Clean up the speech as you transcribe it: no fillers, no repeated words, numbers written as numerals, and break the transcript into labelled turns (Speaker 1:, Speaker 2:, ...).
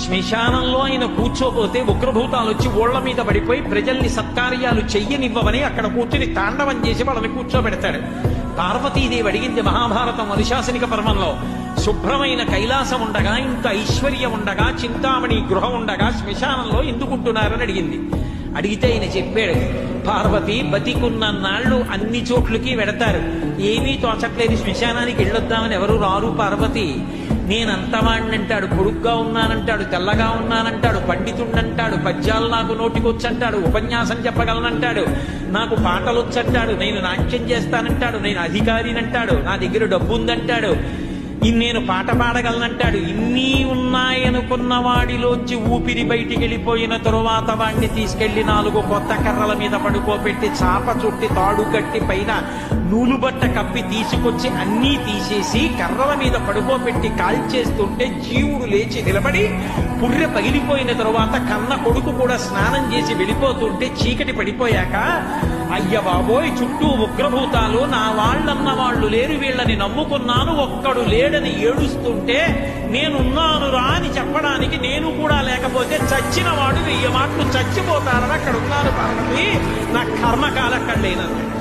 Speaker 1: శ్మశానంలో ఆయన కూర్చోపోతే ఉగ్రభూతాలు వచ్చి ఓళ్ల మీద పడిపోయి ప్రజల్ని సత్కార్యాలు చెయ్యనివ్వవని అక్కడ కూర్చుని తాండవం చేసి వాళ్ళని కూర్చోబెడతాడు. పార్వతీదేవి అడిగింది మహాభారతం అనుశాసనిక పర్వంలో, శుభ్రమైన కైలాసం ఉండగా, ఇంత ఐశ్వర్యం ఉండగా, చింతామణి గృహం ఉండగా శ్మశానంలో ఎందుకుంటున్నారని అడిగింది. అడిగితే ఆయన చెప్పాడు, పార్వతి బతికున్న నాళ్ళు అన్ని చోట్లకి వెడతారు, ఏమీ తోచట్లేదు, శ్మశానానికి వెళ్ళొద్దామని ఎవరు రారు పార్వతి. నేనంతవాణ్ణంటాడు, పొడుగ్గా ఉన్నానంటాడు, తెల్లగా ఉన్నానంటాడు, పండితుణ్ణంటాడు, పద్యాలు నాకు నోటికొచ్చంటాడు, ఉపన్యాసం చెప్పగలనంటాడు, నాకు పాటలొచ్చంటాడు, నేను నాట్యం చేస్తానంటాడు, నేను అధికారినంటాడు, నా దగ్గర డబ్బుందంటాడు, నేను పాట పాడగలనంటాడు. ఇన్ని ఉన్నాయనుకున్న వాడిలోంచి ఊపిరి బయటికి వెళ్ళిపోయిన తరువాత వాడిని తీసుకెళ్లి 4 కొత్త కర్రల మీద పడుకోబెట్టి చాప చుట్టి తాడు కట్టి పైన నూలుబట్ట కప్పి తీసుకొచ్చి అన్నీ తీసేసి కర్రల మీద పడుకోబెట్టి కాల్చేస్తుంటే జీవుడు లేచి నిలబడి పుర్రె పగిలిపోయిన తరువాత కన్న కొడుకు కూడా స్నానం చేసి వెళ్ళిపోతుంటే చీకటి పడిపోయాక, అయ్య బాబోయ్ చుట్టూ ఉగ్రభూతాలు, నా వాళ్ళన్న వాళ్ళు లేరు, వీళ్ళని నమ్ముకున్నాను, ఒక్కడు లేడని ఏడుస్తుంటే నేనున్నాను రా అని చెప్పడానికి నేను కూడా లేకపోతే చచ్చిన వాడు 1000 మాటలు చచ్చిపోతారని అక్కడ ఉన్నారు పార్వతి, నా కర్మకాలక్కడలేనన్నాడు.